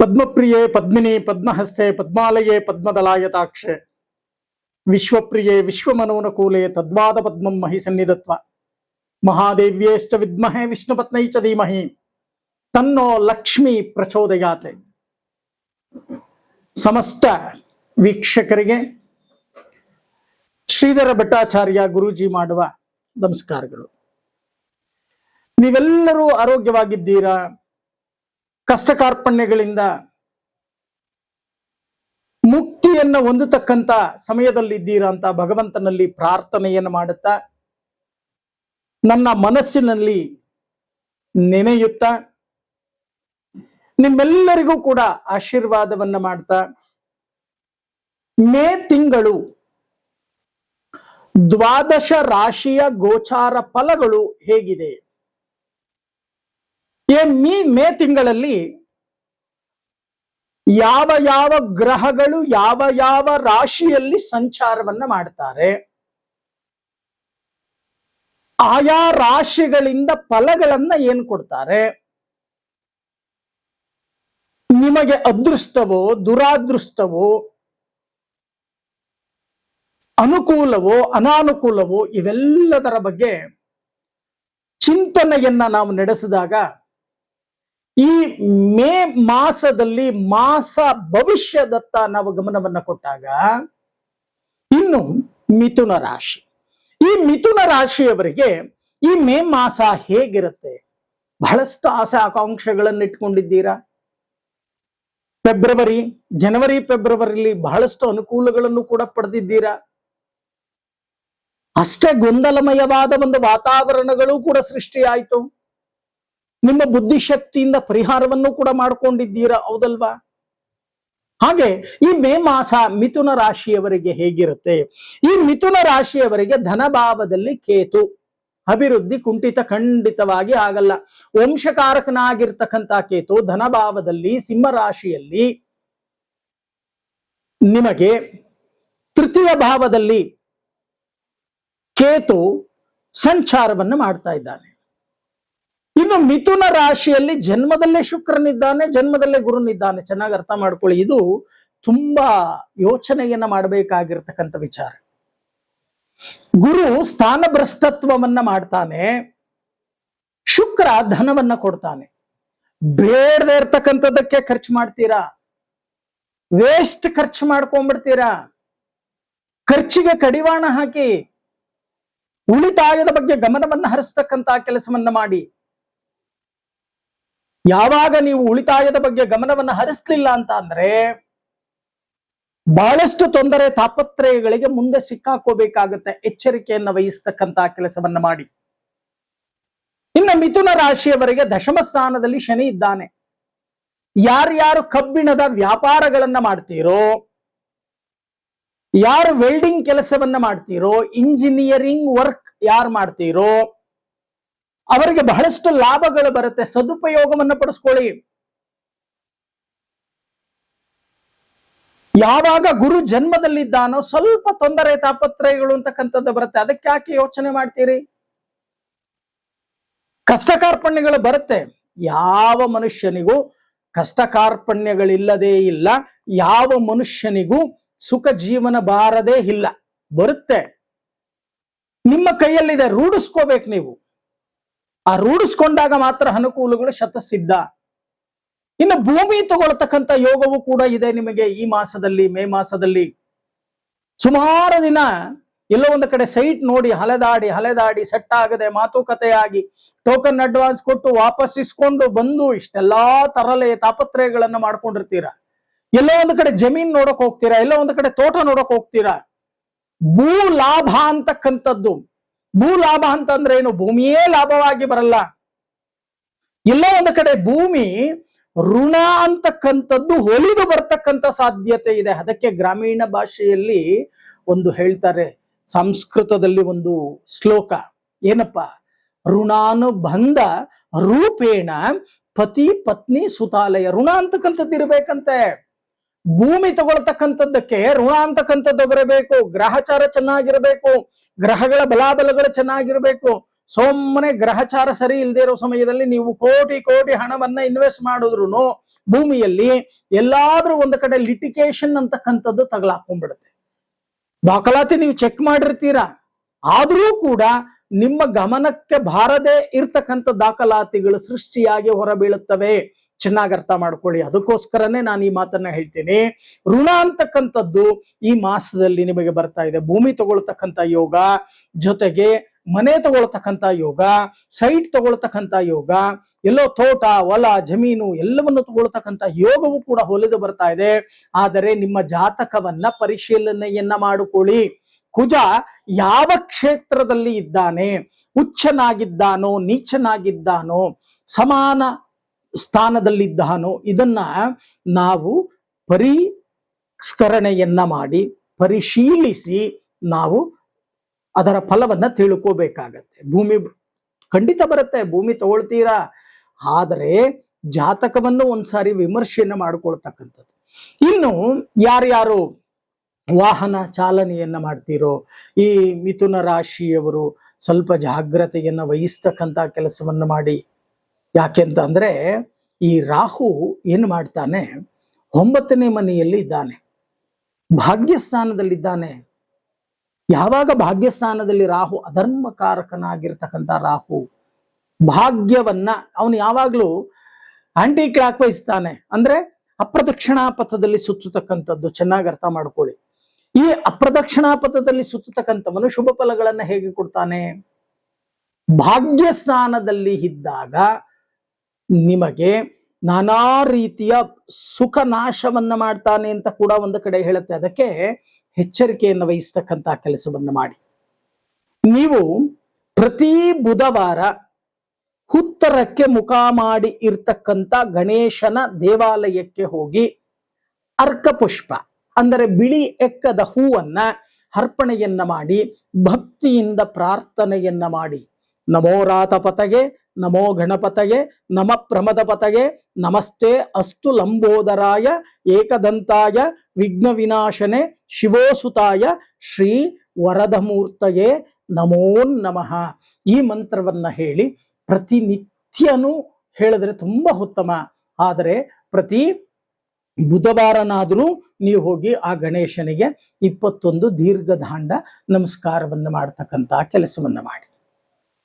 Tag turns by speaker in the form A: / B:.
A: ಪದ್ಮಪ್ರಿಯೆ ಪದ್ಮಿನಿ ಪದ್ಮಹಸ್ತೆ ಪದ್ಮಾಲಯೇ ಪದ್ಮದಲಾಯತಾಕ್ಷೆ ವಿಶ್ವಪ್ರಿಯೆ ವಿಶ್ವಮನೋನುಕೂಲೆ ತದ್ವಾದ ಪದ್ಮಂ ಮಹಿ ಸನ್ನಿಧತ್ವ ಮಹಾದೇವ್ಯೇಶ್ಚ ವಿದ್ಮಹೆ ವಿಷ್ಣುಪತ್ನೈ ಚ ಧೀಮಹಿ ತನ್ನೋ ಲಕ್ಷ್ಮಿ ಪ್ರಚೋದಯಾತೆ. ಸಮಸ್ತ ವೀಕ್ಷಕರಿಗೆ ಶ್ರೀಧರ ಭಟ್ಟಾಚಾರ್ಯ ಗುರೂಜಿ ಮಾಡುವ ನಮಸ್ಕಾರಗಳು. ನೀವೆಲ್ಲರೂ ಆರೋಗ್ಯವಾಗಿದ್ದೀರಾ? ಕಷ್ಟ ಕಾರ್ಪಣ್ಯಗಳಿಂದ ಮುಕ್ತಿಯನ್ನು ಹೊಂದತಕ್ಕಂತ ಸಮಯದಲ್ಲಿದ್ದೀರಾ ಅಂತ ಭಗವಂತನಲ್ಲಿ ಪ್ರಾರ್ಥನೆಯನ್ನು ಮಾಡುತ್ತಾ, ನನ್ನ ಮನಸ್ಸಿನಲ್ಲಿ ನೆನೆಯುತ್ತಾ, ನಿಮ್ಮೆಲ್ಲರಿಗೂ ಕೂಡ ಆಶೀರ್ವಾದವನ್ನ ಮಾಡ್ತಾ, ಮೇ ತಿಂಗಳು ದ್ವಾದಶ ರಾಶಿಯ ಗೋಚಾರ ಫಲಗಳು ಹೇಗಿದೆ? ಮೇ ತಿಂಗಳಲ್ಲಿ ಯಾವ ಯಾವ ಗ್ರಹಗಳು ಯಾವ ಯಾವ ರಾಶಿಯಲ್ಲಿ ಸಂಚಾರವನ್ನ ಮಾಡ್ತಾರೆ, ಆಯಾ ರಾಶಿಗಳಿಂದ ಫಲಗಳನ್ನ ಏನ್ ಕೊಡ್ತಾರೆ, ನಿಮಗೆ ಅದೃಷ್ಟವೋ ದುರಾದೃಷ್ಟವೋ ಅನುಕೂಲವೋ ಅನಾನುಕೂಲವೋ ಇವೆಲ್ಲದರ ಬಗ್ಗೆ ಚಿಂತನೆಯನ್ನ ನಾವು ನಡೆಸಿದಾಗ, ಈ ಮೇ ಮಾಸದಲ್ಲಿ ಮಾಸ ಭವಿಷ್ಯದತ್ತ ನಾವು ಗಮನವನ್ನ ಕೊಟ್ಟಾಗ, ಇನ್ನು ಮಿಥುನ ರಾಶಿ, ಈ ಮಿಥುನ ರಾಶಿಯವರಿಗೆ ಈ ಮೇ ಮಾಸ ಹೇಗಿರುತ್ತೆ? ಬಹಳಷ್ಟು ಆಸೆ ಆಕಾಂಕ್ಷೆಗಳನ್ನು ಇಟ್ಕೊಂಡಿದ್ದೀರಾ. ಜನವರಿ ಫೆಬ್ರವರಿಲಿ ಬಹಳಷ್ಟು ಅನುಕೂಲಗಳನ್ನು ಕೂಡ ಪಡೆದಿದ್ದೀರಾ. ಅಷ್ಟೇ ಗೊಂದಲಮಯವಾದ ಒಂದು ವಾತಾವರಣಗಳು ಕೂಡ ಸೃಷ್ಟಿಯಾಯಿತು. ನಿಮ್ಮ ಬುದ್ಧಿಶಕ್ತಿಯಿಂದ ಪರಿಹಾರವನ್ನು ಕೂಡ ಮಾಡ್ಕೊಂಡಿದ್ದೀರಾ, ಹೌದಲ್ವಾ? ಹಾಗೆ ಈ ಮೇ ಮಾಸ ಮಿಥುನ ರಾಶಿಯವರಿಗೆ ಹೇಗಿರುತ್ತೆ? ಈ ಮಿಥುನ ರಾಶಿಯವರಿಗೆ ಧನಭಾವದಲ್ಲಿ ಕೇತು, ಅಭಿವೃದ್ಧಿ ಕುಂಠಿತ ಖಂಡಿತವಾಗಿ ಆಗಲ್ಲ. ವಂಶಕಾರಕನಾಗಿರ್ತಕ್ಕಂಥ ಕೇತು ಧನಭಾವದಲ್ಲಿ ಸಿಂಹ ರಾಶಿಯಲ್ಲಿ ನಿಮಗೆ ತೃತೀಯ ಭಾವದಲ್ಲಿ ಕೇತು ಸಂಚಾರವನ್ನು ಮಾಡ್ತಾ ಇದ್ದಾನೆ. ಇನ್ನು ಮಿಥುನ ರಾಶಿಯಲ್ಲಿ ಜನ್ಮದಲ್ಲೇ ಶುಕ್ರನಿದ್ದಾನೆ, ಜನ್ಮದಲ್ಲೇ ಗುರುನಿದ್ದಾನೆ. ಚೆನ್ನಾಗಿ ಅರ್ಥ ಮಾಡ್ಕೊಳ್ಳಿ, ಇದು ತುಂಬಾ ಯೋಚನೆಯನ್ನ ಮಾಡಬೇಕಾಗಿರ್ತಕ್ಕಂಥ ವಿಚಾರ. ಗುರು ಸ್ಥಾನಭ್ರಷ್ಟತ್ವವನ್ನ ಮಾಡ್ತಾನೆ, ಶುಕ್ರ ಧನವನ್ನ ಕೊಡ್ತಾನೆ. ಬೇಡದೇ ಇರ್ತಕ್ಕಂಥದ್ದಕ್ಕೆ ಖರ್ಚು ಮಾಡ್ತೀರಾ, ವೇಸ್ಟ್ ಖರ್ಚು ಮಾಡ್ಕೊಂಡ್ಬಿಡ್ತೀರಾ. ಖರ್ಚಿಗೆ ಕಡಿವಾಣ ಹಾಕಿ ಉಳಿತಾಯದ ಬಗ್ಗೆ ಗಮನವನ್ನ ಹರಿಸ್ತಕ್ಕಂತ ಕೆಲಸವನ್ನ ಮಾಡಿ. ಯಾವಾಗ ನೀವು ಉಳಿತಾಯದ ಬಗ್ಗೆ ಗಮನವನ್ನ ಹರಿಸ್ಲಿಲ್ಲ ಅಂತ ಅಂದ್ರೆ ಬಹಳಷ್ಟು ತೊಂದರೆ ತಾಪತ್ರಯಗಳಿಗೆ ಮುಂದೆ ಸಿಕ್ಕಾಕೋಬೇಕಾಗುತ್ತೆ. ಎಚ್ಚರಿಕೆಯನ್ನ ವಹಿಸ್ತಕ್ಕಂತ ಕೆಲಸವನ್ನ ಮಾಡಿ. ಇನ್ನು ಮಿಥುನ ರಾಶಿಯವರಿಗೆ ದಶಮ ಸ್ಥಾನದಲ್ಲಿ ಶನಿ ಇದ್ದಾನೆ. ಯಾರ್ಯಾರು ಕಬ್ಬಿಣದ ವ್ಯಾಪಾರಗಳನ್ನ ಮಾಡ್ತೀರೋ, ಯಾರು ವೆಲ್ಡಿಂಗ್ ಕೆಲಸವನ್ನ ಮಾಡ್ತೀರೋ, ಇಂಜಿನಿಯರಿಂಗ್ ವರ್ಕ್ ಯಾರು ಮಾಡ್ತೀರೋ ಅವರಿಗೆ ಬಹಳಷ್ಟು ಲಾಭಗಳು ಬರುತ್ತೆ. ಸದುಪಯೋಗವನ್ನ ಪಡಿಸ್ಕೊಳ್ಳಿ. ಯಾವಾಗ ಗುರು ಜನ್ಮದಲ್ಲಿದ್ದಾನೋ ಸ್ವಲ್ಪ ತೊಂದರೆ ತಾಪತ್ರಯಗಳು ಅಂತಕ್ಕಂಥದ್ದು ಬರುತ್ತೆ. ಅದಕ್ಕೆ ಯಾಕೆ ಯೋಚನೆ ಮಾಡ್ತೀರಿ? ಕಷ್ಟ ಕಾರ್ಪಣ್ಯಗಳು ಬರುತ್ತೆ. ಯಾವ ಮನುಷ್ಯನಿಗೂ ಕಷ್ಟ ಕಾರ್ಪಣ್ಯಗಳಿಲ್ಲದೇ ಇಲ್ಲ. ಯಾವ ಮನುಷ್ಯನಿಗೂ ಸುಖ ಜೀವನ ಬಾರದೇ ಇಲ್ಲ. ಬರುತ್ತೆ, ನಿಮ್ಮ ಕೈಯಲ್ಲಿದೆ, ರೂಢಿಸ್ಕೋಬೇಕು ನೀವು. ಆ ರೂಢಿಸ್ಕೊಂಡಾಗ ಮಾತ್ರ ಅನುಕೂಲಗಳು ಶತಸಿದ್ಧ. ಇನ್ನು ಭೂಮಿ ತಗೊಳ್ತಕ್ಕಂಥ ಯೋಗವೂ ಕೂಡ ಇದೆ ನಿಮಗೆ ಈ ಮಾಸದಲ್ಲಿ, ಮೇ ಮಾಸದಲ್ಲಿ. ಸುಮಾರು ದಿನ ಎಲ್ಲೋ ಒಂದು ಕಡೆ ಸೈಟ್ ನೋಡಿ ಹಲೆದಾಡಿ ಸೆಟ್ ಆಗದೆ ಮಾತುಕತೆಯಾಗಿ ಟೋಕನ್ ಅಡ್ವಾನ್ಸ್ ಕೊಟ್ಟು ವಾಪಸ್ ಇಸ್ಕೊಂಡು ಬಂದು ಇಷ್ಟೆಲ್ಲಾ ತರಲೆ ತಾಪತ್ರಯಗಳನ್ನ ಮಾಡ್ಕೊಂಡಿರ್ತೀರಾ. ಎಲ್ಲೋ ಒಂದು ಕಡೆ ಜಮೀನ್ ನೋಡಕ್ ಹೋಗ್ತೀರಾ, ಎಲ್ಲೋ ಒಂದು ಕಡೆ ತೋಟ ನೋಡಕ್ ಹೋಗ್ತೀರಾ. ಭೂ ಲಾಭ ಅಂತಕ್ಕಂಥದ್ದು, ಭೂ ಲಾಭ ಅಂತಂದ್ರೆ ಏನು? ಭೂಮಿಯೇ ಲಾಭವಾಗಿ ಬರಲ್ಲ. ಎಲ್ಲೋ ಒಂದು ಕಡೆ ಭೂಮಿ ಋಣ ಅಂತಕ್ಕಂಥದ್ದು ಒಲಿದು ಬರ್ತಕ್ಕಂಥ ಸಾಧ್ಯತೆ ಇದೆ. ಅದಕ್ಕೆ ಗ್ರಾಮೀಣ ಭಾಷೆಯಲ್ಲಿ ಒಂದು ಹೇಳ್ತಾರೆ, ಸಂಸ್ಕೃತದಲ್ಲಿ ಒಂದು ಶ್ಲೋಕ ಏನಪ್ಪ, ಋಣಾನುಬಂಧ ರೂಪೇಣ ಪತಿ ಪತ್ನಿ ಸುತಾಲಯ. ಋಣ ಅಂತಕ್ಕಂಥದ್ದು ಇರಬೇಕಂತೆ. ಭೂಮಿ ತಗೊಳ್ತಕ್ಕಂಥದ್ದಕ್ಕೆ ಋಣ ಅಂತಕ್ಕಂಥದ್ದು ಬರಬೇಕು. ಗ್ರಹಚಾರ ಚೆನ್ನಾಗಿರ್ಬೇಕು, ಗ್ರಹಗಳ ಬಲಾಬಲಗಳು ಚೆನ್ನಾಗಿರ್ಬೇಕು, ಸುಮ್ಮನೆ ಗ್ರಹಚಾರ ಸರಿ ಇಲ್ಲದೆ ಇರೋ ಸಮಯದಲ್ಲಿ ನೀವು ಕೋಟಿ ಕೋಟಿ ಹಣವನ್ನ ಇನ್ವೆಸ್ಟ್ ಮಾಡಿದ್ರು ಭೂಮಿಯಲ್ಲಿ ಎಲ್ಲಾದ್ರೂ ಒಂದು ಕಡೆ ಲಿಟಿಗೇಷನ್ ಅಂತಕ್ಕಂಥದ್ದು ತಗಲಾಕೊಂಡ್ಬಿಡುತ್ತೆ. ದಾಖಲಾತಿ ನೀವು ಚೆಕ್ ಮಾಡಿರ್ತೀರಾ, ಆದ್ರೂ ಕೂಡ ನಿಮ್ಮ ಗಮನಕ್ಕೆ ಬಾರದೆ ಇರ್ತಕ್ಕಂಥ ದಾಖಲಾತಿಗಳು ಸೃಷ್ಟಿಯಾಗಿ ಹೊರಬೀಳುತ್ತವೆ. ಚೆನ್ನಾಗಿ ಅರ್ಥ ಮಾಡ್ಕೊಳ್ಳಿ. ಅದಕ್ಕೋಸ್ಕರನೇ ನಾನು ಈ ಮಾತನ್ನ ಹೇಳ್ತೀನಿ. ಋಣ ಅಂತಕ್ಕಂಥದ್ದು ಈ ಮಾಸದಲ್ಲಿ ನಿಮಗೆ ಬರ್ತಾ ಇದೆ. ಭೂಮಿ ತಗೊಳ್ತಕ್ಕಂಥ ಯೋಗ, ಜೊತೆಗೆ ಮನೆ ತಗೊಳ್ತಕ್ಕಂಥ ಯೋಗ, ಸೈಟ್ ತಗೊಳ್ತಕ್ಕಂಥ ಯೋಗ, ಎಲ್ಲೋ ತೋಟ ಹೊಲ ಜಮೀನು ಎಲ್ಲವನ್ನು ತಗೊಳ್ತಕ್ಕಂಥ ಯೋಗವು ಕೂಡ ಹೊಲಿದು ಬರ್ತಾ ಇದೆ. ಆದರೆ ನಿಮ್ಮ ಜಾತಕವನ್ನ ಪರಿಶೀಲನೆಯನ್ನ ಮಾಡಿಕೊಳ್ಳಿ. ಕುಜ ಯಾವ ಕ್ಷೇತ್ರದಲ್ಲಿ ಇದ್ದಾನೆ, ಉಚ್ಚನಾಗಿದ್ದಾನೋ ನೀಚನಾಗಿದ್ದಾನೋ ಸಮಾನ ಸ್ಥಾನದಲ್ಲಿದ್ದಾನೋ ಇದನ್ನ ನಾವು ಪರಿಷ್ಕರಣೆಯನ್ನ ಮಾಡಿ ಪರಿಶೀಲಿಸಿ ನಾವು ಅದರ ಫಲವನ್ನ ತಿಳ್ಕೋಬೇಕಾಗತ್ತೆ. ಭೂಮಿ ಖಂಡಿತ ಬರುತ್ತೆ, ಭೂಮಿ ತಗೊಳ್ತೀರಾ, ಆದರೆ ಜಾತಕವನ್ನು ಒಂದ್ಸಾರಿ ವಿಮರ್ಶೆಯನ್ನ ಮಾಡ್ಕೊಳ್ತಕ್ಕಂಥದ್ದು. ಇನ್ನು ಯಾರ್ಯಾರು ವಾಹನ ಚಾಲನೆಯನ್ನ ಮಾಡ್ತೀರೋ ಈ ಮಿಥುನ ರಾಶಿಯವರು ಸ್ವಲ್ಪ ಜಾಗ್ರತೆಯನ್ನ ವಹಿಸ್ತಕ್ಕಂಥ ಕೆಲಸವನ್ನು ಮಾಡಿ. ಯಾಕೆಂತ ಅಂದ್ರೆ ಈ ರಾಹು ಏನು ಮಾಡ್ತಾನೆ, 9ನೇ ಮನೆಯಲ್ಲಿ ಇದ್ದಾನೆ, ಭಾಗ್ಯಸ್ಥಾನದಲ್ಲಿದ್ದಾನೆ. ಯಾವಾಗ ಭಾಗ್ಯಸ್ಥಾನದಲ್ಲಿ ರಾಹು, ಅಧರ್ಮಕಾರಕನಾಗಿರ್ತಕ್ಕಂಥ ರಾಹು ಭಾಗ್ಯವನ್ನ ಅವನು ಯಾವಾಗ್ಲೂ ಆಂಟಿ ಕ್ಲಾಕ್ ವೈಸ್ ತಾನೆ, ಅಂದ್ರೆ ಅಪ್ರದಕ್ಷಿಣಾ ಪಥದಲ್ಲಿ ಸುತ್ತತಕ್ಕಂಥದ್ದು. ಚೆನ್ನಾಗಿ ಅರ್ಥ ಮಾಡ್ಕೊಳ್ಳಿ. ಈ ಅಪ್ರದಕ್ಷಿಣಾ ಪಥದಲ್ಲಿ ಸುತ್ತತಕ್ಕಂಥವನು ಶುಭ ಫಲಗಳನ್ನ ಹೇಗೆ ಕೊಡ್ತಾನೆ? ಭಾಗ್ಯಸ್ಥಾನದಲ್ಲಿ ಇದ್ದಾಗ ನಿಮಗೆ ನಾನಾ ರೀತಿಯ ಸುಖ ನಾಶವನ್ನ ಮಾಡ್ತಾನೆ ಅಂತ ಕೂಡ ಒಂದು ಕಡೆ ಹೇಳುತ್ತೆ. ಅದಕ್ಕೆ ಎಚ್ಚರಿಕೆಯನ್ನು ವಹಿಸ್ತಕ್ಕಂಥ ಕೆಲಸವನ್ನ ಮಾಡಿ. ನೀವು ಪ್ರತಿ ಬುಧವಾರ ಉತ್ತರಕ್ಕೆ ಮುಖ ಮಾಡಿ ಇರ್ತಕ್ಕಂಥ ಗಣೇಶನ ದೇವಾಲಯಕ್ಕೆ ಹೋಗಿ ಅರ್ಕಪುಷ್ಪ ಅಂದರೆ ಬಿಳಿ ಎಕ್ಕದ ಹೂವನ್ನ ಅರ್ಪಣೆಯನ್ನ ಮಾಡಿ ಭಕ್ತಿಯಿಂದ ಪ್ರಾರ್ಥನೆಯನ್ನ ಮಾಡಿ. ನಮೋ ರಾತಪತಗೆ, ನಮೋ ಗಣಪತಗೆ, ನಮ ಪ್ರಮದಪತಗೆ, ನಮಸ್ತೆ ಅಸ್ತು ಲಂಬೋದರಾಯ ಏಕದಂತಾಯ ವಿಘ್ನ ವಿನಾಶನೆ ಶಿವೋಸುತಾಯ ಶ್ರೀ ವರದಮೂರ್ತಯೇ ನಮೋ ನಮಃ. ಈ ಮಂತ್ರವನ್ನ ಹೇಳಿ ಪ್ರತಿನಿತ್ಯನೂ ಹೇಳಿದ್ರೆ ತುಂಬಾ ಉತ್ತಮ. ಆದರೆ ಪ್ರತಿ ಬುಧವಾರನಾದರೂ ನೀವು ಹೋಗಿ ಆ ಗಣೇಶನಿಗೆ 21 ದೀರ್ಘದಾಂಡ ನಮಸ್ಕಾರವನ್ನು ಮಾಡ್ತಕ್ಕಂಥ ಕೆಲಸವನ್ನ ಮಾಡಿ.